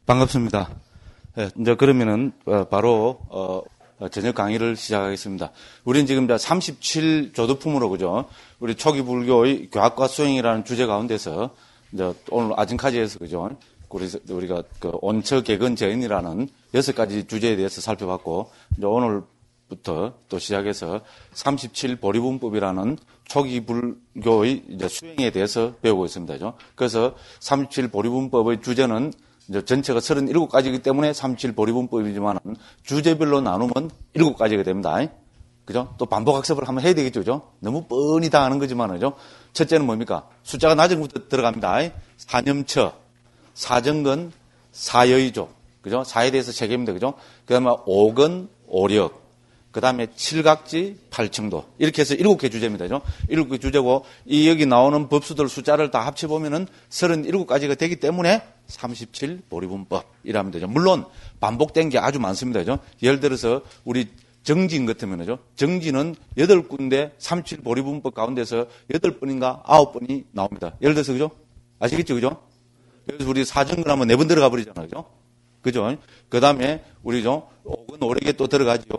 반갑습니다. 네, 이제 그러면은 바로 저녁 강의를 시작하겠습니다. 우리는 지금 37조도품으로 그죠? 우리 초기 불교의 교학과 수행이라는 주제 가운데서 이제 오늘 아진카지에서 그죠? 우리가 그 온처 개근 재인이라는 6가지 주제에 대해서 살펴봤고 이제 오늘부터 또 시작해서 37보리분법이라는 초기 불교의 이제 수행에 대해서 배우고 있습니다. 그죠? 그래서 37보리분법의 주제는 이제 전체가 37가지이기 때문에 37보리분법이지만 주제별로 나누면 7가지가 됩니다. 그죠? 또 반복학습을 한번 해야 되겠죠. 그죠? 너무 뻔히 다 아는 거지만, 그죠? 첫째는 뭡니까? 숫자가 낮은 것부터 들어갑니다. 사념처, 사정근, 사여의조. 그죠? 사에 대해서 3개입니다. 그죠? 그 다음에 오근, 오력. 그 다음에 칠각지, 팔청도. 이렇게 해서 7개 주제입니다. 그죠? 7개 주제고, 이 여기 나오는 법수들 숫자를 다 합쳐보면은 37가지가 되기 때문에 37보리분법이랍니다. 그죠? 물론, 반복된 게 아주 많습니다. 그죠? 예를 들어서, 우리 정진 같으면, 그죠? 정진은 8군데 37보리분법 가운데서 8번인가 9번이 나옵니다. 예를 들어서, 그죠? 아시겠죠? 그죠? 그래서 우리 사정근 하면 4번 들어가 버리잖아요. 그죠? 그죠? 그 다음에, 우리죠? 오근 오력에 또 들어가지요.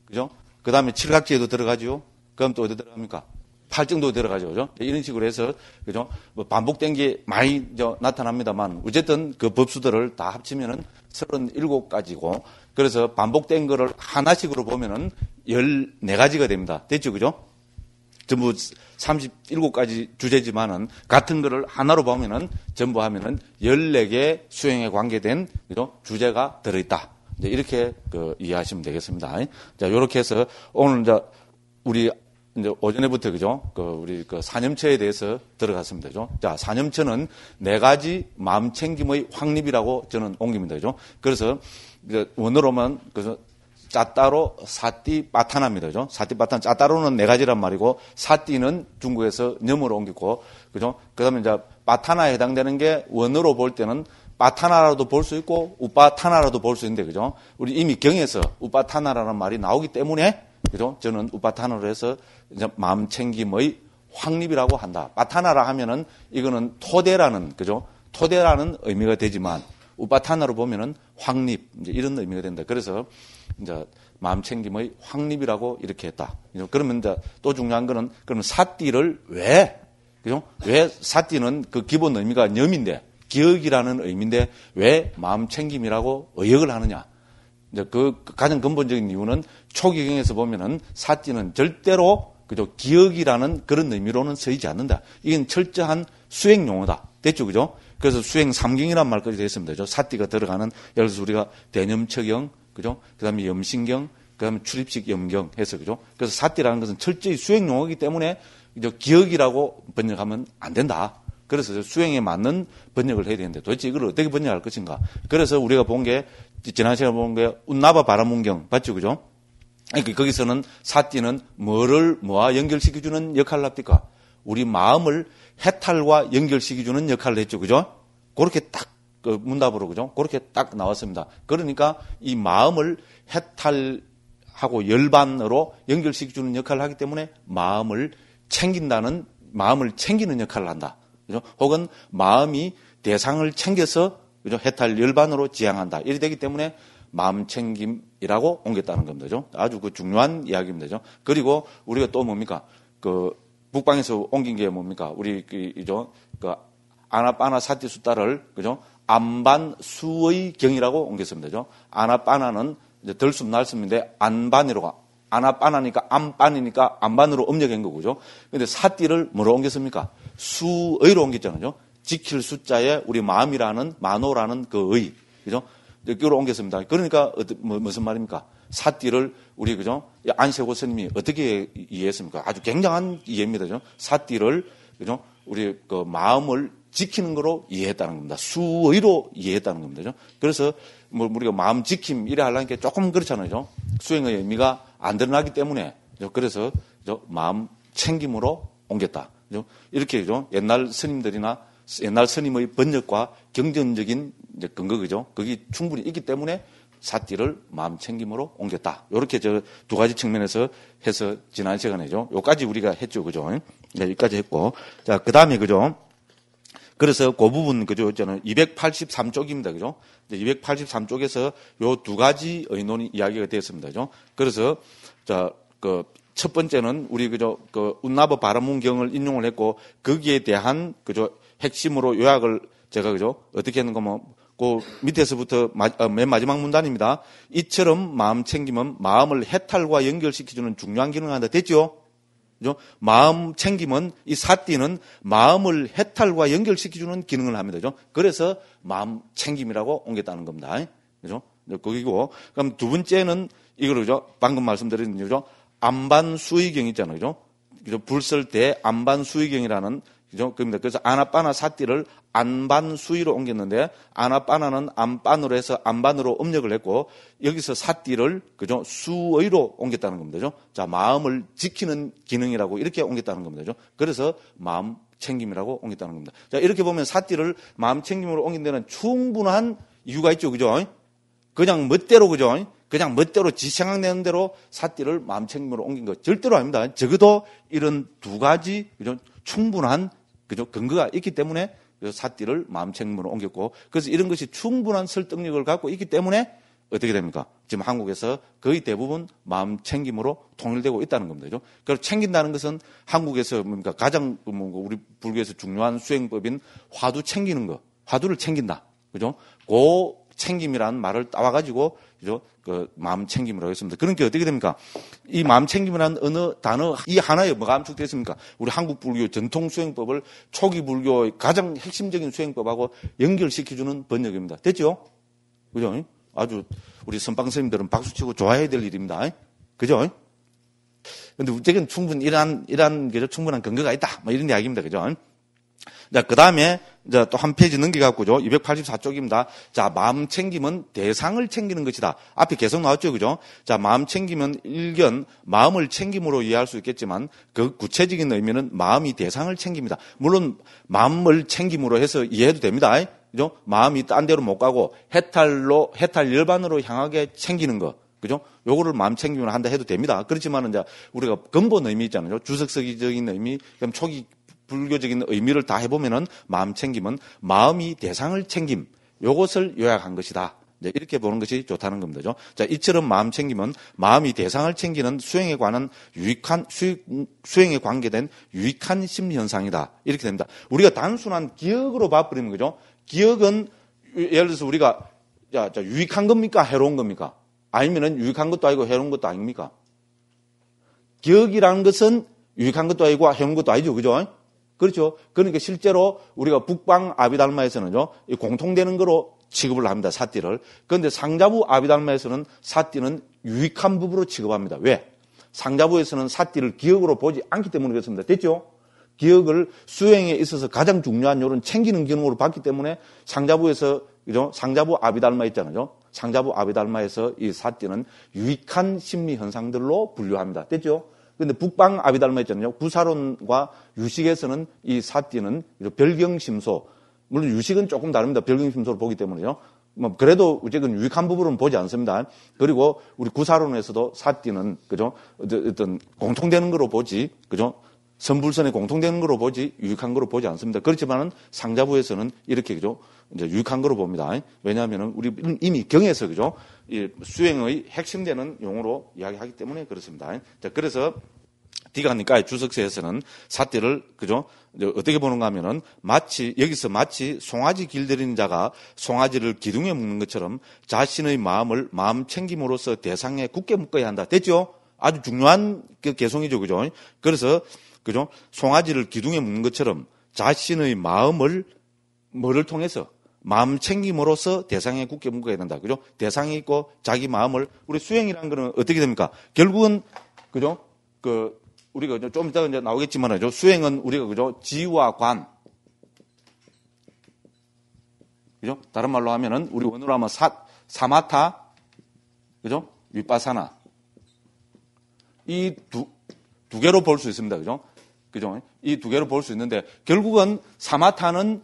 그죠? 그 다음에 칠각지에도 들어가죠. 그럼 또 어디 들어갑니까? 팔정도 들어가죠. 그죠? 이런 식으로 해서, 그죠? 뭐 반복된 게 많이 나타납니다만, 어쨌든 그 법수들을 다 합치면은 37가지고, 그래서 반복된 거를 하나씩으로 보면은 14가지가 됩니다. 됐죠? 그죠? 전부 37가지 주제지만은, 같은 거를 하나로 보면은, 전부 하면은 14개 수행에 관계된, 그죠? 주제가 들어있다. 이제 이렇게 이해하시면 되겠습니다. 자, 요렇게 해서 오늘 이제 우리 이제 오전에부터 그죠? 우리 사념처에 대해서 들어갔습니다. 그죠? 자, 사념처는 4가지 마음 챙김의 확립이라고 저는 옮깁니다. 그죠? 그래서 원어로만 그래서 짜따로 사띠 빠타나입니다. 그죠? 사띠 빠타나 짜따로는 4가지란 말이고 사띠는 중국에서 념으로 옮겼고 그죠? 그다음에 이제 빠타나에 해당되는 게 원어로 볼 때는 빠타나라도 볼 수 있고 우빠타나라도 볼 수 있는데 그죠? 우리 이미 경에서 우빠타나라는 말이 나오기 때문에 그죠? 저는 우빠타나로 해서 이제 마음 챙김의 확립이라고 한다. 빠타나라 하면은 이거는 토대라는 그죠? 토대라는 의미가 되지만 우빠타나로 보면은 확립 이제 이런 의미가 된다. 그래서 이제 마음 챙김의 확립이라고 이렇게 했다. 그러면 이제 또 중요한 거는 그러면 사띠를 왜 그죠? 왜 사띠는 그 기본 의미가 념인데 기억이라는 의미인데 왜 마음 챙김이라고 의역을 하느냐? 이제 그 가장 근본적인 이유는 초기경에서 보면은 사띠는 절대로 그죠 기억이라는 그런 의미로는 쓰이지 않는다. 이건 철저한 수행 용어다. 됐죠, 그죠? 그래서 수행 3경이란 말까지 됐습니다. 그죠? 사띠가 들어가는 예를 들어서 우리가 대념처경, 그죠? 그다음에 염신경, 그다음에 출입식 염경 해서 그죠? 그래서 사띠라는 것은 철저히 수행 용어이기 때문에 그죠 기억이라고 번역하면 안 된다. 그래서 수행에 맞는 번역을 해야 되는데 도대체 이걸 어떻게 번역할 것인가. 그래서 우리가 본 게, 지난 시간에 본 게, 운나바 바라문경, 봤죠? 그죠? 그러니까 거기서는 사띠는 뭐와 연결시켜주는 역할을 합니까? 우리 마음을 해탈과 연결시켜주는 역할을 했죠. 그죠? 그렇게 딱, 문답으로, 그죠? 그렇게 딱 나왔습니다. 그러니까 이 마음을 해탈하고 열반으로 연결시켜주는 역할을 하기 때문에 마음을 챙기는 역할을 한다. 그죠? 혹은 마음이 대상을 챙겨서 그죠? 해탈 열반으로 지향한다. 이래 되기 때문에 마음 챙김이라고 옮겼다는 겁니다. 그죠? 아주 중요한 이야기입니다. 그죠? 그리고 우리가 또 뭡니까? 북방에서 옮긴 게 뭡니까? 우리 아나빠나 사띠 숫다를 그죠? 안반수의 경이라고 옮겼습니다. 그죠? 아나빠나는 덜숨 날숨인데 안반이로가 아나빠나니까 안반이니까 안반으로 옮겨간 거고죠. 근데 사띠를 뭐로 옮겼습니까? 수의로 옮겼잖아요. 지킬 숫자에 우리 마음이라는 만호라는 그 의, 그죠? 여기로 옮겼습니다. 그러니까 무슨 말입니까? 사띠를 우리 그죠? 안세고 스님이 어떻게 이해했습니까? 아주 굉장한 이해입니다. 그죠? 사띠를 그죠? 우리 마음을 지키는 거로 이해했다는 겁니다. 수의로 이해했다는 겁니다. 그죠? 그래서 우리가 마음 지킴 이래 하려니까 조금 그렇잖아요. 수행의 의미가 안 드러나기 때문에 그래서 마음 챙김으로 옮겼다. 이렇게 그죠? 옛날 스님의 번역과 경전적인 근거 그죠? 그게 충분히 있기 때문에 사띠를 마음 챙김으로 옮겼다. 이렇게 2가지 측면에서 해서 지난 시간에죠. 요까지 우리가 했죠, 그죠? 네, 여기까지 했고, 자 그 다음에 그죠? 그래서 그 부분, 그죠? 저는 283쪽입니다. 그죠? 283쪽에서 요 두 가지 의논이 이야기가 되었습니다. 그죠? 그래서, 자, 첫 번째는 우리, 그죠? 운나버 바라문경을 인용을 했고, 거기에 대한, 그죠? 핵심으로 요약을 제가, 그죠? 어떻게 했는가, 그 밑에서부터 맨 마지막 문단입니다. 이처럼 마음 챙김은 마음을 해탈과 연결시켜주는 중요한 기능을 한다. 됐죠? 그죠? 마음 챙김은 이 사띠는 마음을 해탈과 연결시켜주는 기능을 합니다. 그죠? 그래서 마음 챙김이라고 옮겼다는 겁니다. 그죠? 거기고. 그럼 두 번째는 이거로, 그죠? 방금 말씀드린, 그죠? 안반수의경 있잖아요. 그죠? 그죠? 불설 때 안반수의경이라는, 그죠? 그래서 아나빠나 사띠를 안반수의로 옮겼는데, 아나빠나는 안반으로 해서 안반으로 음력을 했고, 여기서 사띠를, 그죠? 수의로 옮겼다는 겁니다. 그죠? 자, 마음을 지키는 기능이라고 이렇게 옮겼다는 겁니다. 그죠? 그래서 마음 챙김이라고 옮겼다는 겁니다. 자, 이렇게 보면 사띠를 마음 챙김으로 옮긴 데는 충분한 이유가 있죠. 그죠? 그냥 멋대로, 그죠? 그냥 멋대로 지 생각내는 대로 사띠를 마음 챙김으로 옮긴 거 절대로 아닙니다. 적어도 이런 두 가지, 그죠? 충분한, 그죠? 근거가 있기 때문에 사띠를 마음 챙김으로 옮겼고, 그래서 이런 것이 충분한 설득력을 갖고 있기 때문에 어떻게 됩니까? 지금 한국에서 거의 대부분 마음 챙김으로 통일되고 있다는 겁니다. 그죠? 그래서 챙긴다는 것은 한국에서 뭡니까? 가장 우리 불교에서 중요한 수행법인 화두 챙기는 거, 화두를 챙긴다. 그죠? 그 챙김이라는 말을 따와가지고, 그죠? 마음 챙김이라고 했습니다. 그러니까 어떻게 됩니까? 이 마음 챙김이라는 어느 단어, 이 하나에 뭐가 함축되어 있습니까? 우리 한국 불교 전통 수행법을 초기 불교의 가장 핵심적인 수행법하고 연결시켜주는 번역입니다. 됐죠? 그죠? 아주 우리 선방 선생님들은 박수치고 좋아해야 될 일입니다. 그죠? 근데 우리에게는 충분히 이러한 그죠? 충분한 근거가 있다. 뭐 이런 이야기입니다. 그죠? 자, 그 다음에, 또 한 페이지 넘겨갖고죠. 284쪽입니다. 자, 마음 챙김은 대상을 챙기는 것이다. 앞에 계속 나왔죠. 그죠? 자, 마음 챙김은 일견, 마음을 챙김으로 이해할 수 있겠지만, 그 구체적인 의미는 마음이 대상을 챙깁니다. 물론, 마음을 챙김으로 해서 이해해도 됩니다. 그죠? 마음이 딴 데로 못 가고, 해탈 열반으로 향하게 챙기는 거. 그죠? 요거를 마음 챙김을 한다 해도 됩니다. 그렇지만, 이제, 우리가 근본 의미 있잖아요. 주석서기적인 의미, 그럼 초기, 불교적인 의미를 다 해보면은 마음 챙김은 마음이 대상을 챙김, 요것을 요약한 것이다. 이렇게 보는 것이 좋다는 겁니다. 자, 이처럼 마음 챙김은 마음이 대상을 챙기는 수행에 관한 수행에 관계된 유익한 심리 현상이다. 이렇게 됩니다. 우리가 단순한 기억으로 봐버리면, 그죠? 기억은, 예를 들어서 우리가, 유익한 겁니까? 해로운 겁니까? 아니면은 유익한 것도 아니고 해로운 것도 아닙니까? 기억이라는 것은 유익한 것도 아니고 해로운 것도 아니죠. 그죠? 그렇죠. 그러니까 실제로 우리가 북방 아비달마에서는요, 공통되는 거로 취급을 합니다. 사띠를. 그런데 상자부 아비달마에서는 사띠는 유익한 부부로 취급합니다. 왜? 상자부에서는 사띠를 기억으로 보지 않기 때문에 그렇습니다. 됐죠? 기억을 수행에 있어서 가장 중요한 요런 챙기는 기능으로 봤기 때문에 상자부에서, 그죠? 상자부 아비달마 있잖아요. 상자부 아비달마에서 이 사띠는 유익한 심리 현상들로 분류합니다. 됐죠? 근데 북방 아비달마 있잖아요. 구사론과 유식에서는 이 사띠는 별경심소, 물론 유식은 조금 다릅니다. 별경심소를 보기 때문에요. 뭐 그래도 어쨌든 유익한 부분은 보지 않습니다. 그리고 우리 구사론에서도 사띠는, 그죠? 어떤 공통되는 거로 보지, 그죠? 선불선에 공통되는 거로 보지 유익한 거로 보지 않습니다. 그렇지만은 상자부에서는 이렇게, 그죠? 이제 유익한 거로 봅니다. 왜냐하면은 우리 이미 경에서, 그죠? 이 수행의 핵심되는 용어로 이야기하기 때문에 그렇습니다. 자, 그래서 디가니까의 주석서에서는 사띠를, 그죠? 어떻게 보는가 하면은 여기서 마치 송아지 길들이는 자가 송아지를 기둥에 묶는 것처럼 자신의 마음을 마음 챙김으로써 대상에 굳게 묶어야 한다. 됐죠? 아주 중요한 그 개성이죠. 그죠? 그래서, 그죠? 송아지를 기둥에 묶는 것처럼 자신의 마음을 뭐를 통해서 마음 챙김으로써 대상에 굳게 묶어야 된다. 그죠? 대상이 있고 자기 마음을, 우리 수행이라는 거는 어떻게 됩니까? 결국은, 그죠? 우리가 좀 이따가 이제 나오겠지만요. 수행은 우리가, 그죠? 지와 관. 그죠? 다른 말로 하면은, 우리 원어로 하면 사마타, 그죠? 윗바사나. 이 두 개로 볼 수 있습니다. 그죠? 그죠? 이 두 개로 볼 수 있는데, 결국은 사마타는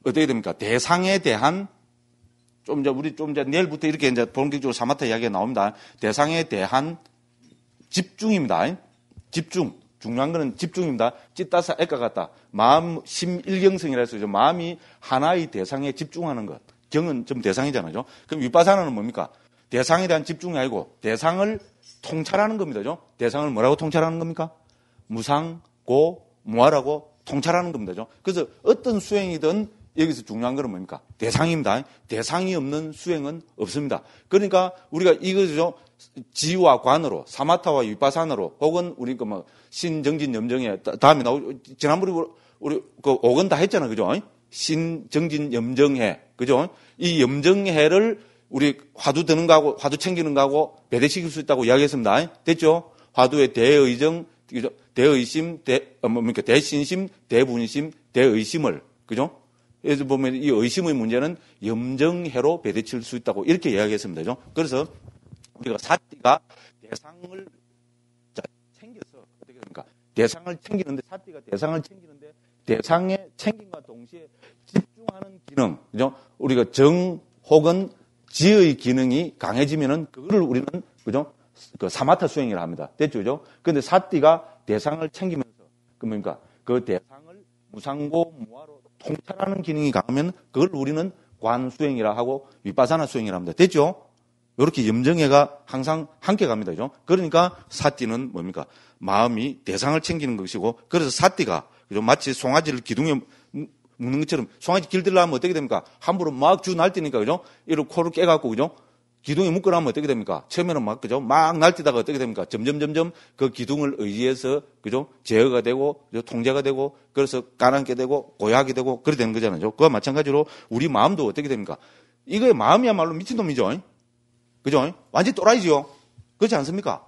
어떻게 됩니까? 대상에 대한, 우리 내일부터 이렇게 이제 본격적으로 사마타 이야기가 나옵니다. 대상에 대한 집중입니다. 집중. 중요한 거는 집중입니다. 찢다사 액과 같다. 마음 심일경성이라 해서 마음이 하나의 대상에 집중하는 것. 경은 좀 대상이잖아요. 그럼 위파사나는 뭡니까? 대상에 대한 집중이 아니고 대상을 통찰하는 겁니다. 대상을 뭐라고 통찰하는 겁니까? 무상, 고, 무아라고 통찰하는 겁니다. 그래서 어떤 수행이든 여기서 중요한 거는 뭡니까? 대상입니다. 대상이 없는 수행은 없습니다. 그러니까 우리가 이거죠. 지와 관으로, 사마타와 위파사나로, 혹은 우리 뭐 신정진 염정회 다음에 지난번에 우리 그 5건 다 했잖아, 그죠? 신정진 염정회, 그죠? 이 염정회를 우리 화두 드는 거하고 화두 챙기는 거하고 배대시킬 수 있다고 이야기했습니다. 됐죠? 화두의 대의정, 대의심, 뭡니까? 대신심, 대분심, 대의심을, 그죠? 그래서 보면 이 의심의 문제는 염정회로 배대칠 수 있다고 이렇게 이야기했습니다. 그죠? 그래서 우리가 사띠가 대상을 챙겨서 어떻게 됩니까? 대상을 챙기는데 사띠가 대상을 챙기는데 대상의 챙김과 동시에 집중하는 기능, 그죠? 우리가 정 혹은 지의 기능이 강해지면은 그거를 우리는 그죠? 그 사마타 수행이라 합니다. 됐죠, 그죠? 근데 사띠가 대상을 챙기면서 그러니까 그 대상을 무상고 무아로 통찰하는 기능이 강하면 그걸 우리는 관 수행이라 하고 위파사나 수행이라 합니다. 됐죠? 이렇게 염정회가 항상 함께 갑니다. 그죠? 그러니까 사띠는 뭡니까? 마음이 대상을 챙기는 것이고, 그래서 사띠가, 그죠? 마치 송아지를 기둥에 묶는 것처럼, 송아지 길들려면 어떻게 됩니까? 함부로 막 주 날뛰니까, 그죠? 이렇게 코를 깨갖고, 그죠? 기둥에 묶어놓으면 어떻게 됩니까? 처음에는 막, 그죠? 막 날뛰다가 어떻게 됩니까? 점점 그 기둥을 의지해서, 그죠? 제어가 되고, 그죠? 통제가 되고, 그래서 까랑게 되고, 고약이 되고, 그렇게 되는 거잖아요. 그와 마찬가지로 우리 마음도 어떻게 됩니까? 이거의 마음이야말로 미친놈이죠. 그죠? 완전히 또라이지요? 그렇지 않습니까?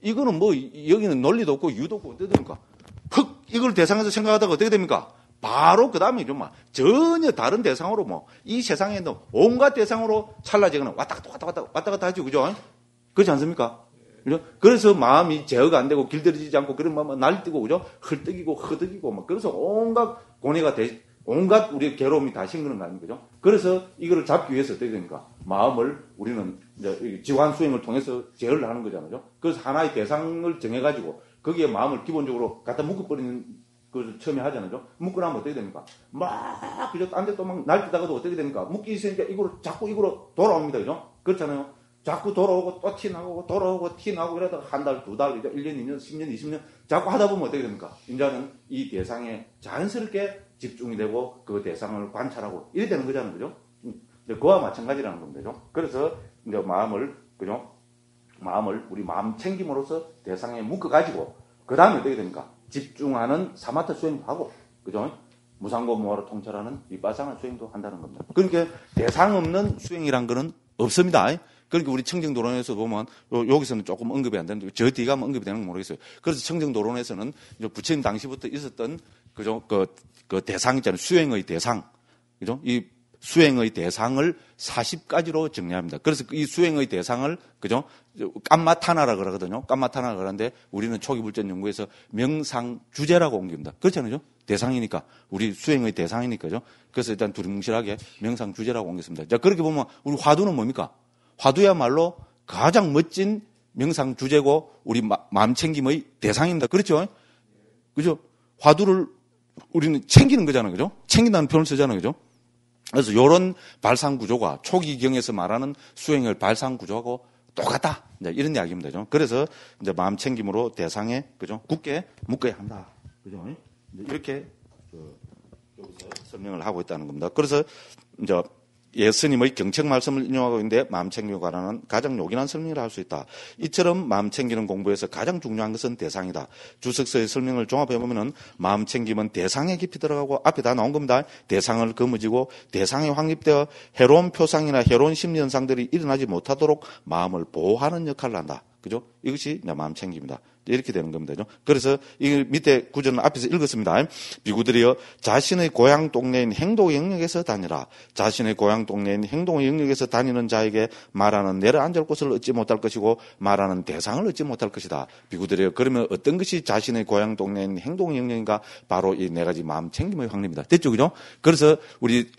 이거는 뭐, 여기는 논리도 없고, 이유도 없고, 어떻게 됩니까? 이걸 대상에서 생각하다가 어떻게 됩니까? 바로 그 다음에 좀 전혀 다른 대상으로 이 세상에 있는 온갖 대상으로 찰나지거나 왔다 갔다 하죠. 그죠? 그렇지 않습니까? 그죠? 그래서 마음이 제어가 안 되고 길들여지지 않고 그런 마음은 날뛰고, 그죠? 헐떡이고 허덕이고 그래서 온갖 고뇌가 온갖 우리의 괴로움이 다 싱그는 거 아닙니까? 그죠? 그래서 이거를 잡기 위해서 어떻게 됩니까? 마음을 우리는 이제 지환 수행을 통해서 제어를 하는 거잖아요. 그래서 하나의 대상을 정해가지고 거기에 마음을 기본적으로 갖다 묶어버리는 그걸 처음에 하잖아요. 묶고 나면 어떻게 됩니까? 막, 그죠? 딴 데 또 막 날뛰다가도 어떻게 됩니까? 묶기 있으니까 자꾸 이거로 돌아옵니다. 그죠? 그렇잖아요. 자꾸 돌아오고 또 티 나고 돌아오고 티 나고 이러다가 한 달, 두 달, 1년, 2년, 10년, 20년 자꾸 하다 보면 어떻게 됩니까? 이제는 이 대상에 자연스럽게 집중이 되고 그 대상을 관찰하고 이래 되는 거잖아요. 그죠? 근데 그와 마찬가지라는 겁니다. 그죠? 그래서 이제 마음을, 그죠? 우리 마음 챙김으로써 대상에 묶어가지고 그 다음에 어떻게 됩니까? 집중하는 사마타 수행도 하고, 그죠? 무상고 무아로 통찰하는 위파사나 수행도 한다는 겁니다. 그러니까 대상 없는 수행이란 거는 없습니다. 그러니까 우리 청정도론에서 보면 여기서는 조금 언급이 안 되는데 저 뒤에 가면 언급이 되는 건 모르겠어요. 그래서 청정도론에서는 부처님 당시부터 있었던 그죠? 그 대상 있잖아요. 수행의 대상, 그죠? 이 수행의 대상을 40가지로 정리합니다. 그래서 이 수행의 대상을, 그죠? 깜마타나라 그러거든요. 깜마타나라 그러는데 우리는 초기불전 연구에서 명상주제라고 옮깁니다. 그렇잖아요. 대상이니까. 우리 수행의 대상이니까죠. 그래서 일단 두리뭉실하게 명상주제라고 옮겼습니다. 자, 그렇게 보면 우리 화두는 뭡니까? 화두야말로 가장 멋진 명상주제고 우리 마음 챙김의 대상입니다. 그렇죠? 그죠? 화두를 우리는 챙기는 거잖아요. 그죠? 챙긴다는 표현을 쓰잖아요. 그죠? 그래서 이런 발상 구조가 초기경에서 말하는 수행의 발상 구조하고 똑같다. 이제 이런 이야기입니다. 그래서 이제 마음 챙김으로 대상에, 그죠? 굳게 묶어야 한다. 그죠? 이렇게 여기서 설명을 하고 있다는 겁니다. 그래서 이제 예스님의 경책 말씀을 인용하고 있는데 마음 챙김에 관한 가장 요긴한 설명이라 할 수 있다. 이처럼 마음 챙기는 공부에서 가장 중요한 것은 대상이다. 주석서의 설명을 종합해보면 마음 챙김은 대상에 깊이 들어가고 앞에 다 나온 겁니다. 대상을 거머쥐고 대상에 확립되어 해로운 표상이나 해로운 심리 현상들이 일어나지 못하도록 마음을 보호하는 역할을 한다. 그죠? 이것이 마음 챙김이다. 이렇게 되는 겁니다. 그래서 이 밑에 구절은 앞에서 읽었습니다. 비구들이여 자신의 고향 동네인 행동의 영역에서 다니라. 자신의 고향 동네인 행동의 영역에서 다니는 자에게 말하는 내려앉을 곳을 얻지 못할 것이고 말하는 대상을 얻지 못할 것이다. 비구들이여 그러면 어떤 것이 자신의 고향 동네인 행동의 영역인가? 바로 이 네 가지 마음 챙김의 확립입니다. 됐죠? 그죠? 그래서 우리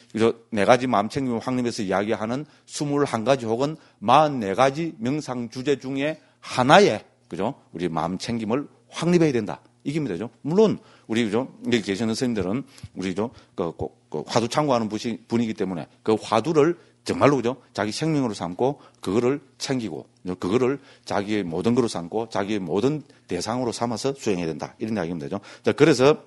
네 가지 마음 챙김의 확립에서 이야기하는 21가지 혹은 44가지 명상 주제 중에 하나에, 그죠? 우리 마음 챙김을 확립해야 된다. 이깁니다. 그죠? 물론, 우리, 그죠? 여기 계시는 선생님들은, 우리, 그죠? 화두 창고하는 분이기 때문에 그 화두를 정말로, 그죠? 자기 생명으로 삼고, 그거를 챙기고, 그거를 자기의 모든 거로 삼고, 자기의 모든 대상으로 삼아서 수행해야 된다. 이런 이야기입니다. 그죠? 자, 그래서,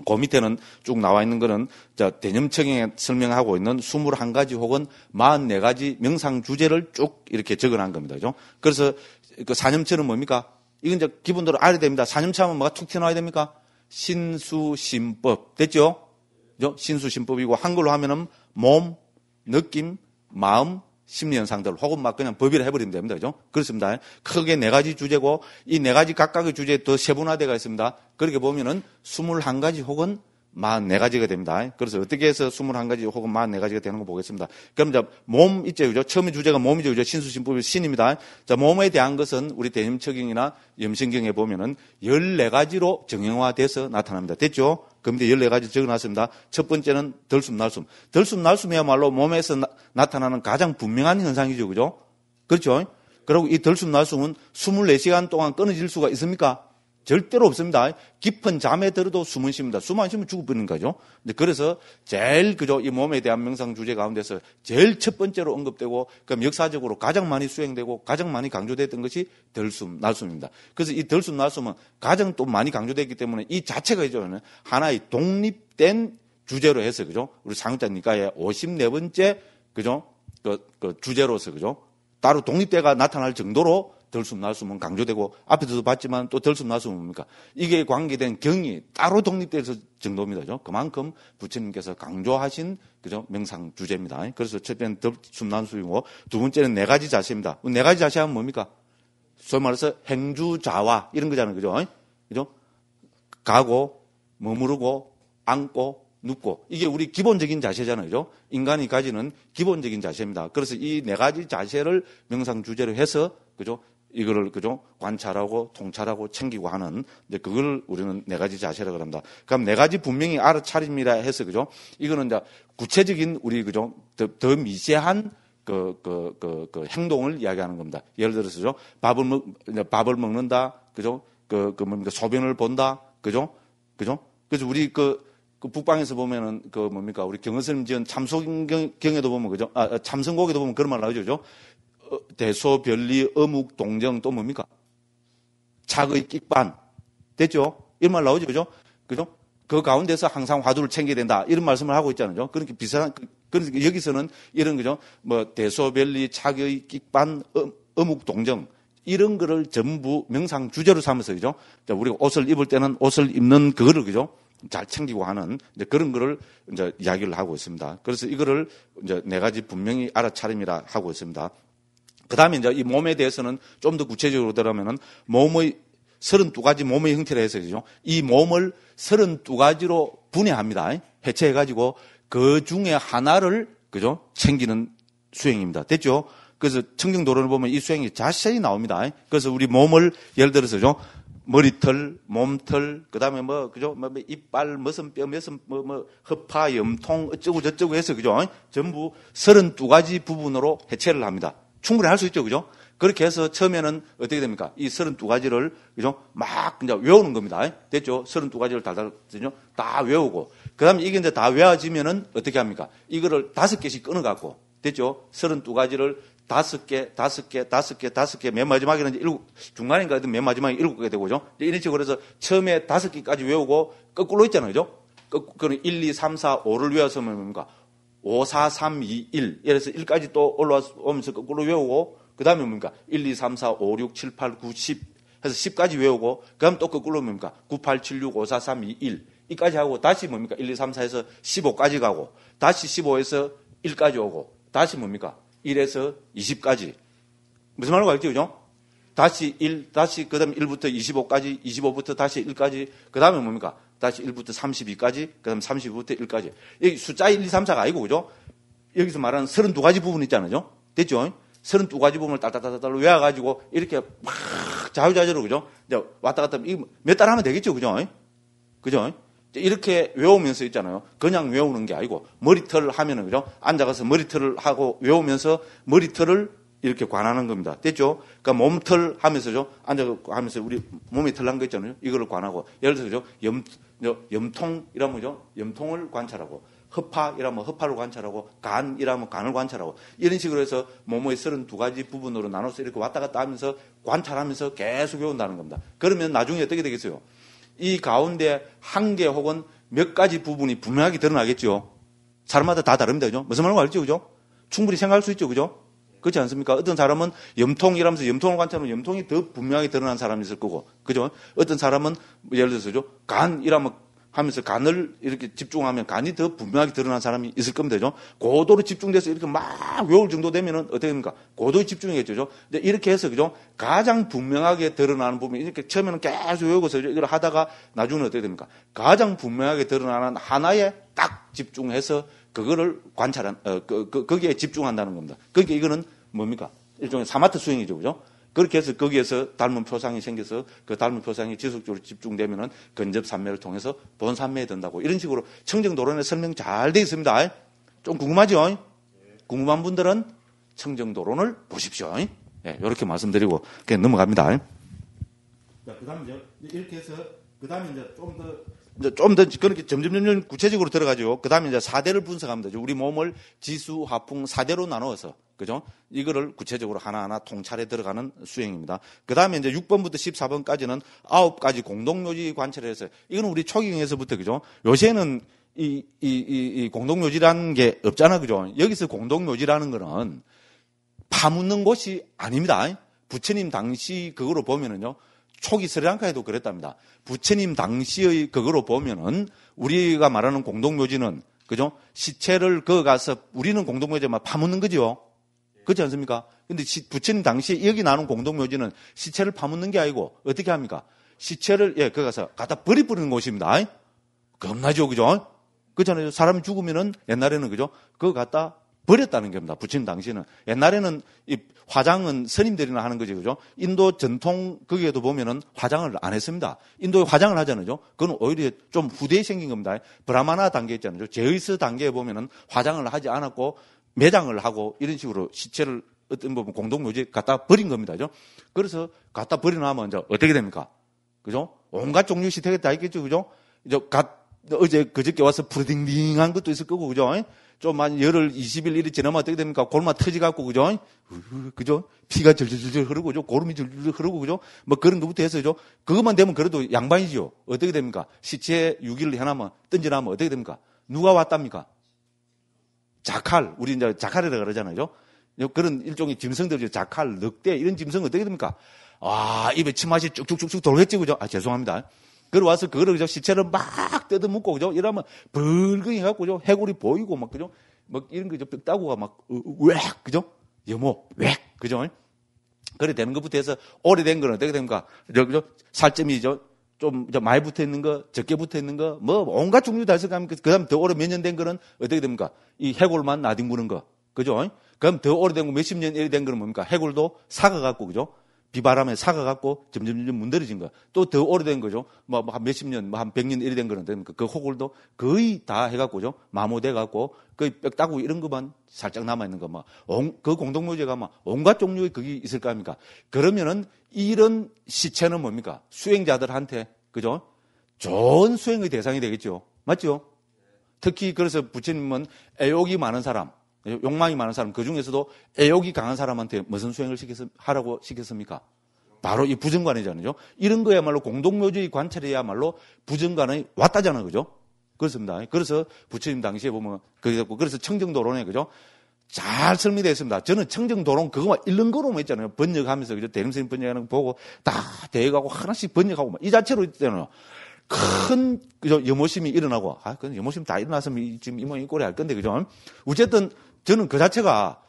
그 밑에는 쭉 나와 있는 거는, 자, 대념청에 설명하고 있는 21가지 혹은 44가지 명상 주제를 쭉 이렇게 적어 놓은 겁니다. 그죠? 그래서 그 사념처는 뭡니까? 이건 이제 기본적으로 알아야 됩니다. 사념처하면 뭐가 툭 튀어나와야 됩니까? 신수심법. 됐죠? 그죠? 신수심법이고, 한글로 하면은 몸, 느낌, 마음, 심리현상들 혹은 막 그냥 법이라 해버리면 됩니다. 그죠? 그렇습니다. 크게 4가지 주제고 이 4가지 각각의 주제에 더 세분화되어 있습니다. 그렇게 보면은 21가지 혹은 44가지가 됩니다. 그래서 어떻게 해서 21가지 혹은 44가지가 되는 거 보겠습니다. 그럼 이제 몸 있죠. 그죠? 처음에 주제가 몸이죠. 그죠? 신수심법이 신입니다. 자, 몸에 대한 것은 우리 대념처경이나 염신경에 보면은 14가지로 정형화돼서 나타납니다. 됐죠? 그럼 이제 14가지 적어놨습니다. 첫 번째는 덜숨, 날숨. 덜숨, 날숨이야말로 몸에서 나타나는 가장 분명한 현상이죠. 그죠? 그렇죠? 그리고 이 덜숨, 날숨은 24시간 동안 끊어질 수가 있습니까? 절대로 없습니다. 깊은 잠에 들어도 숨은 쉽니다. 숨 안 쉬면 죽어버리는 거죠. 그래서 제일, 그죠, 이 몸에 대한 명상 주제 가운데서 제일 첫 번째로 언급되고, 그럼 역사적으로 가장 많이 수행되고 가장 많이 강조됐던 것이 덜숨, 날숨입니다. 그래서 이 덜숨, 날숨은 가장 또 많이 강조됐기 때문에 이 자체가 이제 하나의 독립된 주제로 해서, 그죠, 우리 상유자니까의 54번째, 그죠, 그 주제로서, 그죠, 따로 독립대가 나타날 정도로 덜숨, 날숨은 강조되고, 앞에서도 봤지만 또 덜숨, 날숨은 뭡니까? 이게 관계된 경이 따로 독립돼서 정도입니다. 그죠? 그만큼 부처님께서 강조하신, 그죠? 명상 주제입니다. 그래서 첫 번째는 덜숨, 날숨이고, 두 번째는 4가지 자세입니다. 4가지 자세 하면 뭡니까? 소위 말해서 행주자와 이런 거잖아요. 그죠? 그죠? 가고, 머무르고, 앉고, 눕고. 이게 우리 기본적인 자세잖아요. 그죠? 인간이 가지는 기본적인 자세입니다. 그래서 이 4가지 자세를 명상 주제로 해서, 그죠? 이거를, 그죠? 관찰하고, 통찰하고, 챙기고 하는, 이제 그걸 우리는 4가지 자세라고 합니다. 그럼 4가지 분명히 알아차림이라 해서, 그죠? 이거는 이제 구체적인 우리, 그죠? 더 미세한 행동을 이야기하는 겁니다. 예를 들어서죠. 밥을 먹는다. 그죠? 뭡니까? 소변을 본다. 그죠? 그죠? 그래서 우리 북방에서 보면은 뭡니까? 우리 경허스님 지은 참소경에도 보면, 그죠? 참선곡에도 보면 그런 말 나오죠. 그죠? 대소, 별리, 어묵, 동정, 또 뭡니까? 착의, 끽반. 됐죠? 이런 말 나오죠. 그죠? 그죠? 그 가운데서 항상 화두를 챙겨야 된다. 이런 말씀을 하고 있잖아요. 그렇게 비슷한, 그러니까 여기서는 이런, 그죠? 대소, 별리, 착의, 끽반, 어묵, 동정. 이런 거를 전부 명상 주제로 삼아서, 그죠? 우리가 옷을 입을 때는 옷을 입는 그거를, 그죠? 잘 챙기고 하는 이제 그런 거를 이제 이야기를 하고 있습니다. 그래서 이거를 이제 4가지 분명히 알아차림이라 하고 있습니다. 그 다음에 이제 이 몸에 대해서는 좀 더 구체적으로 들어가면은 몸의 32가지 몸의 형태를 해서, 그죠? 이 몸을 32가지로 분해합니다. 해체해가지고 그 중에 하나를, 그죠? 챙기는 수행입니다. 됐죠? 그래서 청정도론을 보면 이 수행이 자세히 나옵니다. 그래서 우리 몸을 예를 들어서죠. 머리털, 몸털, 그 다음에 그죠? 이빨, 머슴뼈, 허파, 염통, 어쩌고 저쩌고 해서, 그죠? 전부 32가지 부분으로 해체를 합니다. 충분히 할 수 있죠, 그죠? 그렇게 해서 처음에는 어떻게 됩니까? 이 32가지를, 그죠? 막 이제 외우는 겁니다. 됐죠? 32가지를 다 외우고. 그 다음에 이게 이제 다 외워지면은 어떻게 합니까? 이거를 5개씩 끊어갖고. 됐죠? 32가지를 5개, 맨 마지막에는 이제 중간인가 맨 마지막에 7개 되고, 그죠? 이런 식으로 해서 처음에 5개까지 외우고 거꾸로 있잖아요, 그죠? 거꾸로 1, 2, 3, 4, 5를 외워서 뭡니까? 5, 4, 3, 2, 1. 이래서 1까지 또 올라오면서 거꾸로 외우고, 그 다음에 뭡니까? 1, 2, 3, 4, 5, 6, 7, 8, 9, 10. 해서 10까지 외우고, 그 다음 또 거꾸로 뭡니까? 9, 8, 7, 6, 5, 4, 3, 2, 1. 이까지 하고, 다시 뭡니까? 1, 2, 3, 4에서 15까지 가고, 다시 15에서 1까지 오고, 다시 뭡니까? 1에서 20까지. 무슨 말인지 알죠? 그죠? 다시 1, 다시 그 다음에 1부터 25까지, 25부터 다시 1까지, 그 다음에 뭡니까? 다시 1부터 32까지, 그 다음에 32부터 1까지. 여기 숫자 1, 2, 3, 4가 아니고, 그죠? 여기서 말하는 32가지 부분 있잖아요. 됐죠? 32가지 부분을 딸딸딸딸 외워가지고, 이렇게 막 자유자재로, 그죠? 이제 왔다 갔다 하면, 몇 달 하면 되겠죠? 그죠? 그죠? 이렇게 외우면서 있잖아요. 그냥 외우는 게 아니고, 머리털을 하면은, 그죠? 앉아가서 머리털을 하고 외우면서 머리털을 이렇게 관하는 겁니다. 됐죠? 그러니까 몸털 하면서죠. 앉아서 하면서 우리 몸에 털 난 거 있잖아요. 이거를 관하고. 예를 들어서 염통이라면 뭐죠? 염통을 관찰하고. 허파이라면 허파를 관찰하고, 간이라면 간을 관찰하고, 이런 식으로 해서 몸의 32가지 부분으로 나눠서 이렇게 왔다 갔다 하면서 관찰하면서 계속 외운다는 겁니다. 그러면 나중에 어떻게 되겠어요? 이 가운데 한 개 혹은 몇 가지 부분이 분명하게 드러나겠죠. 사람마다 다 다릅니다. 그죠? 무슨 말인지 알죠? 그죠? 충분히 생각할 수 있죠. 그죠? 그렇지 않습니까? 어떤 사람은 염통이라면서 염통을 관찰하면 염통이 더 분명하게 드러나는 사람이 있을 거고, 그죠? 어떤 사람은 예를 들어서죠. 간이라면 하면서 간을 이렇게 집중하면 간이 더 분명하게 드러난 사람이 있을 겁니다. 그죠? 고도로 집중돼서 이렇게 막 외울 정도 되면은 어떻게 됩니까? 고도의 집중이겠죠. 이제 이렇게 해서, 그죠? 가장 분명하게 드러나는 부분이 이렇게 처음에는 계속 외우고서 이걸 하다가 나중에는 어떻게 됩니까? 가장 분명하게 드러나는 하나에 딱 집중해서 그거를 거기에 집중한다는 겁니다. 그러니까 이거는 뭡니까? 일종의 사마트 수행이죠. 그죠? 그렇게 해서 거기에서 닮은 표상이 생겨서 그 닮은 표상이 지속적으로 집중되면은 근접산매를 통해서 본산매에 든다고. 이런 식으로 청정도론의 설명 잘 되어 있습니다. 좀 궁금하죠? 궁금한 분들은 청정도론을 보십시오. 네, 이렇게 말씀드리고 그냥 넘어갑니다. 자, 그 다음에 이렇게 해서 그 다음에 이제 좀 더 그렇게 점점 구체적으로 들어가죠. 그 다음에 이제 4대를 분석합니다. 우리 몸을 지수, 하풍 4대로 나누어서, 그죠? 이거를 구체적으로 하나하나 통찰에 들어가는 수행입니다. 그 다음에 이제 6번부터 14번까지는 9가지 공동묘지 관찰을 해서, 이거는 우리 초기경에서부터, 그죠? 요새는 이 공동묘지라는 게 없잖아, 그죠? 여기서 공동묘지라는 거는 파묻는 곳이 아닙니다. 부처님 당시 그거로 보면은요, 초기 스리랑카에도 그랬답니다. 부처님 당시의 그거로 보면은 우리가 말하는 공동묘지는, 그죠? 시체를 가서 우리는 공동묘지만 파묻는 거죠. 그렇지 않습니까? 근데 부처님 당시에 여기 나오는 공동묘지는 시체를 파묻는 게 아니고 어떻게 합니까? 시체를 거기 가서 갖다 버리는 곳입니다. 겁나죠, 그죠? 그렇잖아요. 사람이 죽으면은 옛날에는, 그죠? 그거 갖다 버렸다는 겁니다. 부처님 당시에는. 옛날에는 이 화장은 스님들이나 하는 거죠. 그죠? 인도 전통 거기에도 보면은 화장을 안 했습니다. 인도에 화장을 하잖아요. 그건 오히려 좀 후대에 생긴 겁니다. 브라마나 단계 있잖아요. 제의스 단계에 보면은 화장을 하지 않았고 매장을 하고 이런 식으로 시체를 어떤 부분 공동묘지에 갖다 버린 겁니다. 그죠? 그래서 갖다 버리나면 이제 어떻게 됩니까? 그죠? 온갖 종류 시체가 다 있겠죠. 그죠? 어제 그저께 와서 푸르딩딩한 것도 있을 거고, 그죠? 좀 한 열흘 20일 일이 지나면 어떻게 됩니까? 골마 터지갖고, 그죠? 그죠? 피가 절절절 흐르고, 그죠? 고름이 절절 흐르고, 그죠? 뭐 그런 것부터 해서, 그죠? 그것만 되면 그래도 양반이죠. 어떻게 됩니까? 시체 6일을 해놔면, 던져놔면 어떻게 됩니까? 누가 왔답니까? 자칼. 우리 이제 자칼이라고 그러잖아요. 그런 일종의 짐승들이죠. 자칼, 늑대, 이런 짐승은 어떻게 됩니까? 입에 침맛이 쭉쭉쭉쭉 돌겠지, 그죠? 죄송합니다. 그러 와서 그거를 그죠? 시체를 막 뜯어먹고, 그죠? 이러면 벌거이 해갖고, 그죠? 해골이 보이고, 막, 그죠? 막 이런 거죠. 뼈다구가 막, 웩, 그죠? 여모, 웩, 그죠? 그래 되는 것부터 해서 오래된 거는 어떻게 됩니까? 그죠? 살점이죠. 좀 많이 붙어 있는 거, 적게 붙어 있는 거, 뭐, 온갖 종류 다 있을 거 아닙니까? 그 다음 더 오래 몇 년 된 거는 어떻게 됩니까? 이 해골만 나뒹구는 거. 그죠? 그럼 더 오래된 거 몇십 년 이래 된 거는 뭡니까? 해골도 사가갖고, 그죠? 비바람에 사가갖고 점점 문드러진 거. 또 더 오래된 거죠. 한 몇십 년, 한 100년 이래 된 거는 됩니까? 그 호골도 거의 다 해갖고죠. 마모돼갖고, 거의 뼈 따고 이런 것만 살짝 남아있는 거, 그 공동묘지가 온갖 종류의 그게 있을 거 아닙니까? 그러면은 이런 시체는 뭡니까? 수행자들한테, 그죠? 좋은 수행의 대상이 되겠죠. 맞죠? 특히 그래서 부처님은 애욕이 많은 사람, 욕망이 많은 사람, 그 중에서도 애욕이 강한 사람한테 무슨 수행을 하라고 시켰습니까? 바로 이 부정관이잖아요. 이런 거야말로 공동묘지의 관찰이야말로 부정관이 왔다잖아요. 그죠? 그렇습니다. 그래서 부처님 당시에 보면, 그래서 청정도론에, 그죠? 잘 설명되어 있습니다. 저는 청정도론 그거만 읽는 거로만 있잖아요. 번역하면서, 그죠? 대림스님 번역하는 거 보고 다 대역하고 하나씩 번역하고 이 자체로 있잖아요. 큰, 그죠? 염호심이 일어나고, 그 염호심 다 일어났으면 지금 이 모양이 꼴에 할 건데, 그죠? 어쨌든 저는 그 자체가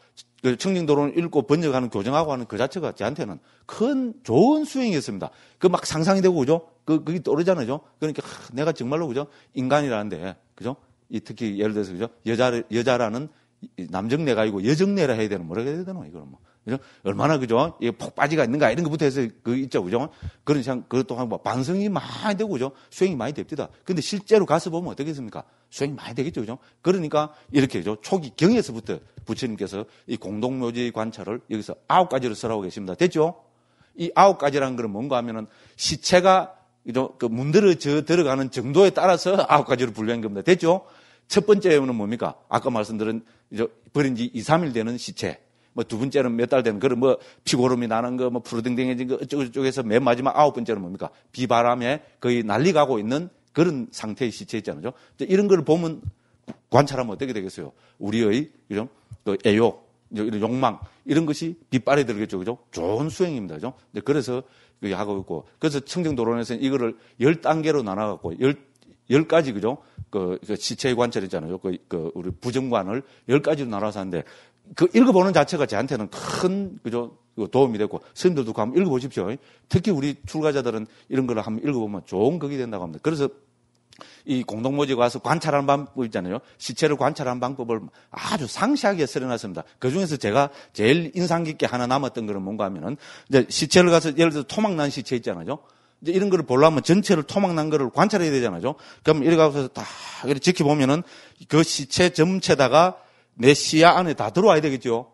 그 청정도론을 읽고 번역하는 교정하고 하는 그 자체가 저한테는 큰 좋은 수행이었습니다. 그 막 상상이 되고, 그죠? 그게 떠오르잖아요. 그러니까 내가 정말로, 그죠? 인간이라는데, 그죠? 특히 예를 들어서, 그죠? 여자라는 남정내가 아니고 여정내라 해야 되는, 뭐라 해야 되나, 이거는 뭐. 그죠? 얼마나, 그죠? 이 폭바지가 있는가, 이런 것부터 해서 있죠, 그죠? 그런 상, 그것 또한 뭐, 반성이 많이 되고, 그죠? 수행이 많이 됩니다. 근데 실제로 가서 보면 어떻겠습니까? 수행이 많이 되겠죠, 그죠? 그러니까, 이렇게, 그죠? 초기 경에서부터 부처님께서 이 공동묘지 관찰을 여기서 9가지로 써라고 계십니다. 됐죠? 이 9가지라는 건 뭔가 하면은, 시체가, 그죠? 그 문드러져 들어가는 정도에 따라서 9가지로 분류한 겁니다. 됐죠? 첫 번째는 뭡니까? 아까 말씀드린, 버린 지 2, 3일 되는 시체. 뭐 두 번째는 몇 달 되는 그런 뭐 피고름이 나는 거 뭐 푸르등등해진 거 어쩌고저쩌고해서 맨 마지막 9번째는 뭡니까? 비바람에 거의 난리가고 있는 그런 상태의 시체 있잖아요. 이런 걸 보면 관찰하면 어떻게 되겠어요? 우리의 이런 그 애욕, 이런 욕망 이런 것이 빗발에 들겠죠, 그죠? 좋은 수행입니다, 그죠? 그래서 그게 하고 있고 그래서 청정도론에서는 이거를 10단계로 나눠갖고 10가지 그죠? 그 시체의 관찰 있잖아요. 우리 부정관을 10가지로 나눠서 하는데. 그 읽어보는 자체가 저한테는 큰, 그죠, 도움이 됐고, 스님들도 한번 읽어보십시오. 특히 우리 출가자들은 이런 걸 한번 읽어보면 좋은 극이 된다고 합니다. 그래서 이 공동모지에 가서 관찰하는 방법 있잖아요. 시체를 관찰하는 방법을 아주 상세하게 설해놨습니다. 그 중에서 제가 제일 인상 깊게 하나 남았던 거는 뭔가 하면은, 이제 시체를 가서 예를 들어서 토막난 시체 있잖아요. 이제 이런 거를 보려면 전체를 토막난 거를 관찰해야 되잖아요. 그럼 이렇게 가서 다 이렇게 지켜보면은 그 시체 전체다가 내 시야 안에 다 들어와야 되겠죠.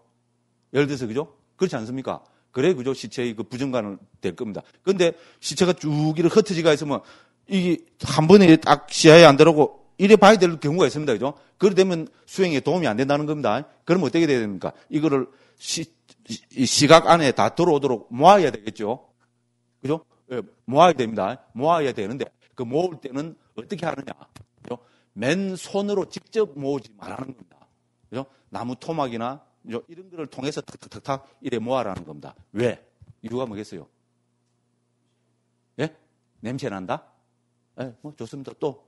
예를 들어서, 그죠? 그렇지 않습니까? 그래, 그죠? 시체의 그 부정관을 될 겁니다. 그런데 시체가 쭉 이렇게 흩어지가 있으면 이게 한 번에 딱 시야에 안 들어오고 이래 봐야 될 경우가 있습니다. 그죠? 그래 되면 수행에 도움이 안 된다는 겁니다. 그럼 어떻게 돼야 됩니까? 이거를 시각 안에 다 들어오도록 모아야 되겠죠. 그죠? 예, 모아야 됩니다. 모아야 되는데 그 모을 때는 어떻게 하느냐? 그죠? 맨손으로 직접 모으지 말라는 겁니다. 그죠? 나무 토막이나 이런 거를 통해서 탁탁탁탁 이래 모아라는 겁니다. 왜? 이유가 뭐겠어요? 예? 냄새 난다? 예, 뭐 좋습니다. 또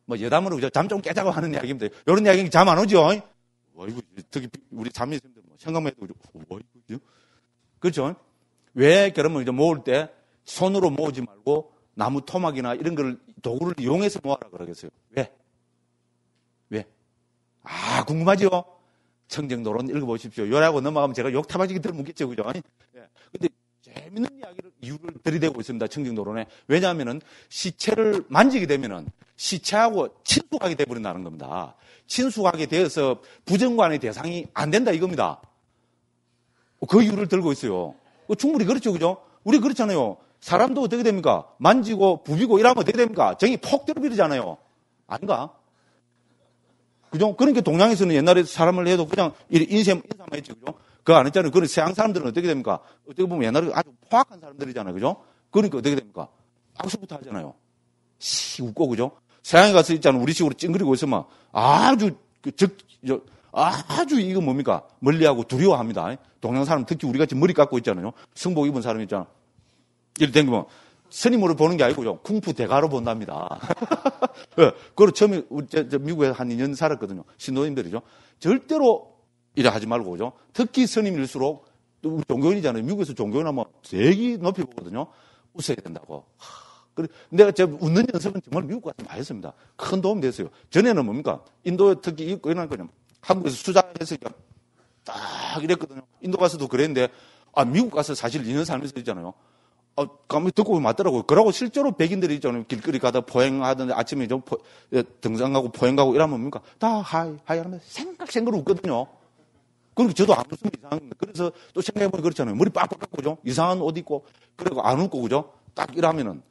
뭐 여담으로 잠 좀 깨자고 하는 이야기입니다. 이런 이야기는 잠 안 오죠? 어이구, 특히 우리 자매님들 뭐 생각만 해도 어이구, 그렇죠? 왜 그러면 이제 모을 때 손으로 모으지 말고 나무 토막이나 이런 걸 도구를 이용해서 모아라 그러겠어요? 왜? 아, 궁금하죠? 청정도론 읽어보십시오. 요라고 넘어가면 제가 욕 타바지게 들어묻겠죠, 그죠? 예. 근데 재밌는 이유를 들이대고 있습니다, 청정도론에. 왜냐하면은 시체를 만지게 되면은 시체하고 친숙하게 돼버린다는 겁니다. 친숙하게 되어서 부정관의 대상이 안 된다 이겁니다. 그 이유를 들고 있어요. 충분히 그렇죠, 그죠? 우리 그렇잖아요. 사람도 어떻게 됩니까? 만지고 부비고 이러면 어떻게 됩니까? 정이 폭 들어버리잖아요. 아닌가? 그죠? 그러니까 동양에서는 옛날에 사람을 해도 그냥 인사만 했죠. 그죠? 그거 안 했잖아요. 그런 서양 사람들은 어떻게 됩니까? 어떻게 보면 옛날에 아주 포악한 사람들이잖아요. 그죠? 그러니까 어떻게 됩니까? 악수부터 하잖아요. 웃고, 그죠? 서양에 가서 있잖아요. 우리 식으로 찡그리고 있으면 아주, 아주 이거 뭡니까? 멀리하고 두려워합니다. 동양 사람 특히 우리 같이 머리 깎고 있잖아요. 승복 입은 사람 있잖아. 이렇게 댕기면 스님으로 보는 게 아니고 쿵푸 대가로 본답니다. 그리고 처음에 미국에 한 2년 살았거든요. 신도님들이죠. 절대로 이래 하지 말고, 그죠? 특히 스님일수록 또 종교인이잖아요. 미국에서 종교인하면 되게 높이 보거든요. 웃어야 된다고. 그래, 내가 웃는 연습은 정말 미국 가서 많이 했습니다. 큰 도움 됐어요. 전에는 뭡니까? 인도 특히 이런 거는 한국에서 수자해서 딱 이랬거든요. 인도 가서도 그랬는데, 미국 가서 사실 2년 살면서 있잖아요. 가만히 듣고 보면 맞더라고요. 그러고 실제로 백인들이 있잖아요. 길거리 가다 포행하던데 아침에 좀 등산 가고 포행 가고 이러면 뭡니까? 다 하이 하면 생각 웃거든요. 그러니까 저도 안 웃으면 이상한 겁니다. 그래서 또 생각해보면 그렇잖아요. 머리 빡빡 깎고, 그죠? 이상한 옷 입고, 그리고 안 웃고, 그죠? 딱 이러면은,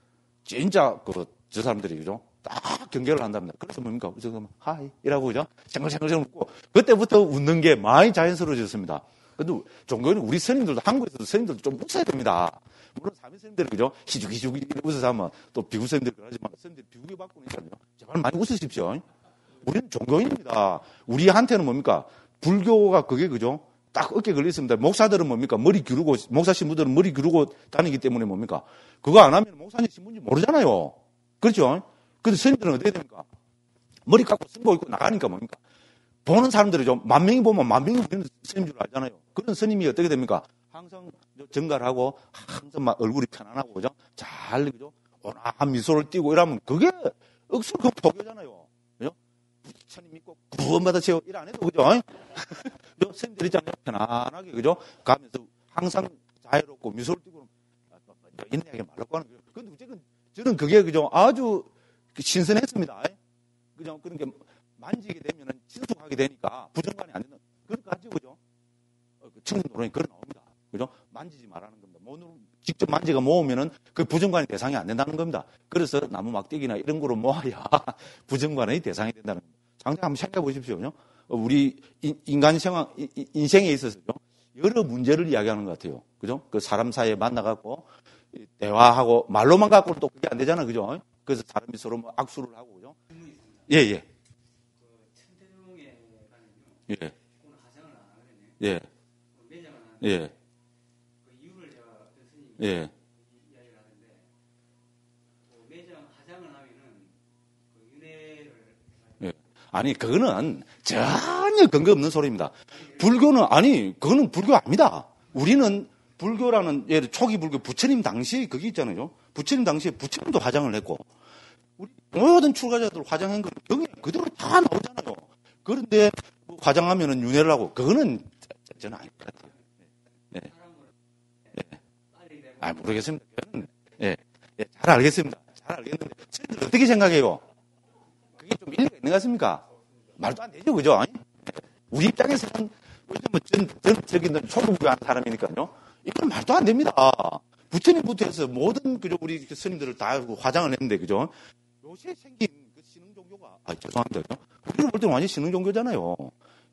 진짜, 저 사람들이, 그죠? 딱 경계를 한답니다. 그래서 뭡니까? 그래서 하이, 이라고, 그죠? 생각생각 웃고, 그때부터 웃는 게 많이 자연스러워졌습니다. 근데 종교는 우리 스님들도, 한국에서도 스님들도 좀 웃어야 됩니다. 물론 사미 스님들이, 그죠? 희죽희죽 웃어서 하면 또 비구 스님들이 그러지만, 스님들이 비구에 받고는 있잖아요. 제발 많이 웃으십시오. 우리는 종교인입니다. 우리한테는 뭡니까? 불교가 그게, 그죠? 딱 어깨 걸렸습니다. 목사들은 뭡니까? 머리 기르고, 목사 신부들은 머리 기르고 다니기 때문에 뭡니까? 그거 안 하면 목사님 신부인지 모르잖아요. 그렇죠? 근데 스님들은 어떻게 됩니까? 머리 깎고 승복 입고 나가니까 뭡니까? 보는 사람들이죠. 10,000명이 보면 10,000명이 우리는 스님인 줄 알잖아요. 그런 스님이 어떻게 됩니까? 항상 정갈하고, 항상 막 얼굴이 편안하고, 그죠? 잘, 그죠? 온화한 미소를 띠고 이러면 그게 억수로 그 포교잖아요. 그죠? 부처님 믿고 구원받으세요. 일 안 해도, 그죠? 스님들 있잖아요. 편안하게, 그죠? 가면서 항상 자유롭고 미소를 띠고, 인내하게 말라고 하는 거예요. 근데 어쨌든 저는 그게, 그죠? 아주 신선했습니다. 그죠? 그런 게 만지게 되면은 친숙하게 되니까 부정관이 안 되는, 그걸 가지고, 그죠? 청정도론이 그런 나옵니다. 그죠? 만지지 말라는 겁니다. 몸으로 직접 만지가 모으면은 그 부정관의 대상이 안 된다는 겁니다. 그래서 나무 막대기나 이런 거로 모아야 부정관의 대상이 된다는 겁니다. 장장 한번 생각해 보십시오. 우리 인간 생활, 인생에 있어서 여러 문제를 이야기하는 것 같아요. 그죠? 그 사람 사이에 만나갖고 대화하고 말로만 갖고는 또 그게 안 되잖아요. 그죠? 그래서 사람이 서로 뭐 악수를 하고, 그죠? 예, 예. 천태동에 가면요. 예. 그건 화장을 안 하거든요. 예. 매장을 안 예. 하는데 그 이유를 제가 어떤 스님이 예. 이야기를 하는데 매장 화장을 하면은 그 윤회를 예. 아니, 그거는 전혀 근거 없는 소리입니다. 불교는, 아니, 그거는 불교 아닙니다. 우리는 불교라는, 예를 초기 불교 부처님 당시에 그게 있잖아요. 부처님 당시에 부처님도 화장을 했고, 우리 모든 출가자들 화장한 건 경에 그대로 다 나오잖아요. 그런데 화장하면은 윤회를 하고, 그거는 저는 아닐 것 같아요. 예. 예. 아, 모르겠습니다. 예. 예. 잘 알겠습니다. 잘 알겠는데, 선생님들 어떻게 생각해요? 그게 좀 일리가 있는 것 같습니까? 말도 안 되죠, 그죠? 우리 입장에서는, 뭐 전적인 초급부하는 사람이니까요. 이건 말도 안 됩니다. 부처님부터 해서 모든, 그죠, 우리 스님들을 다 화장을 했는데, 그죠? 요새 생긴 그 신흥 종교가, 죄송합니다. 우리를 볼 때는 완전 신흥 종교잖아요.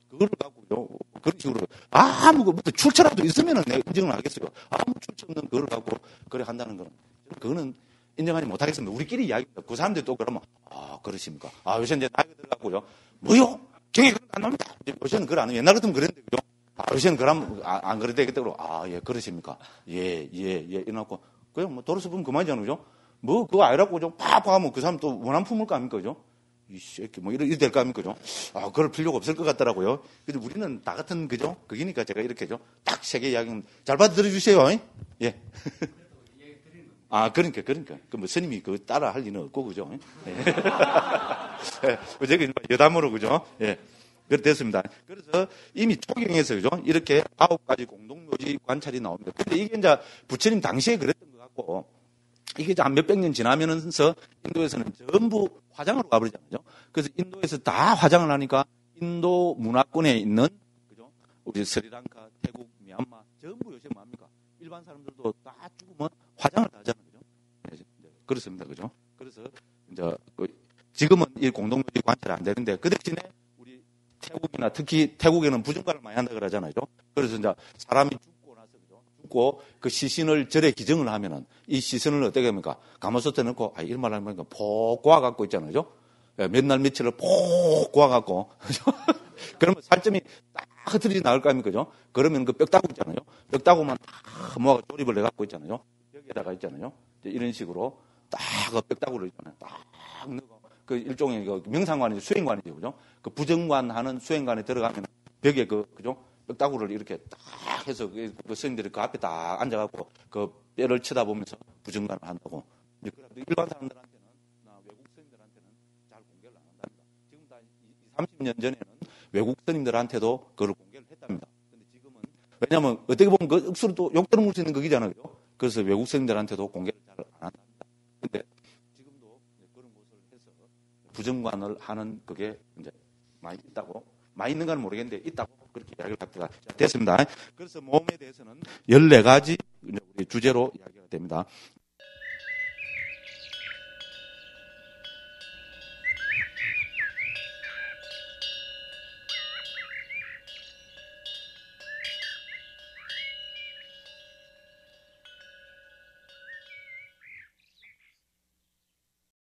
그거를 갖고요, 그런 식으로, 아무, 출처라도 있으면은 내가 인정을 하겠어요. 아무 출처 없는 그걸 갖고, 그래 한다는 거는, 그거는 인정하지 못하겠습니다. 우리끼리 이야기합니다. 그 사람들이 또 그러면, 그러십니까? 요새 이제 나이가 들어가고요. 뭐요? 경에 그런 거안 납니다. 요새는 그걸 안 해요. 옛날 같으면 그랬는데, 그죠? 요새는 그럼, 안 그래도 되겠다고, 예, 그러십니까? 예, 이래놓고, 그냥 뭐, 돌아서 보면 그만이잖아요, 그죠? 뭐, 그거 아니라고 좀 팍팍 하면 그 사람 또 원한 품을 거 아닙니까, 그죠? 이 새끼, 뭐, 이래 될 거 아닙니까, 그죠? 그럴 필요가 없을 것 같더라고요. 근데 우리는 다 같은, 그죠? 그기니까 제가 이렇게죠. 딱 세 개 이야기하면 잘 받아들여 주세요, 예. 그러니까. 그 뭐, 스님이 그 따라 할 리는 없고, 그죠? 예. 저기 여담으로, 그죠? 예. 그렇됐습니다. 그래서 이미 초경에서, 그죠? 이렇게 9가지 공동묘지 관찰이 나옵니다. 근데 이게 이제 부처님 당시에 그랬던 것 같고, 이게 이제 한 몇백 년 지나면서 인도에서는 전부 화장으로 가버리잖아요. 그래서 인도에서 다 화장을 하니까 인도 문화권에 있는, 그죠? 우리 스리랑카, 태국, 미얀마, 전부 요새 뭡니까? 일반 사람들도 다 죽으면 화장을 다 하잖아요. 그죠? 네, 그렇습니다. 그죠? 그래서 이제 지금은 이 공동묘지 관찰이 안 되는데 그 대신에 우리 태국이나 특히 태국에는 부정관을 많이 한다 그러잖아요. 그래서 이제 사람이 죽고 나서, 그죠? 죽고 그 시신을 절에 기증을 하면은 이 시신을 어떻게 합니까? 가마솥에 넣고, 이런 말 하면 폭 고아갖고 있잖아요. 그죠? 몇 날 며칠을 폭 고아갖고, 그러면 살점이 딱 흐트러지 나올 거 아닙니까? 그죠? 그러면 그 뼈다구 있잖아요. 뼈다구만 딱 모아가 조립을 해갖고 있잖아요. 여기에다가 있잖아요. 이런 식으로 딱 그 뼈다구를 있잖아요. 딱 넣고, 그 일종의 그 명상관이죠. 수행관이죠. 그죠? 그 부정관 하는 수행관에 들어가면 벽에 그죠? 뼈다구를 이렇게 딱 해서 그 스님들이 그 앞에 딱 앉아갖고 그 뼈를 쳐다보면서 부정관을 한다고. 일반 사람들한테는, 외국 스님들한테는 잘 공개를 안 한답니다. 지금 다 30년 전에는 외국 스님들한테도 그걸 공개를 했답니다. 근데 지금은, 왜냐면 어떻게 보면 그 억수로 또 욕 들어물 수 있는 거기잖아요. 그래서 외국 스님들한테도 공개를 잘 안 한답니다. 근데 지금도 그런 것을 해서 부정관을 하는 그게 이제 많이 있다고, 많이 있는가는 모르겠는데 있다고 그렇게 이야기를 합니다. 됐습니다. 그래서 몸에 대해서는 14가지 우리 주제로 이야기가 됩니다.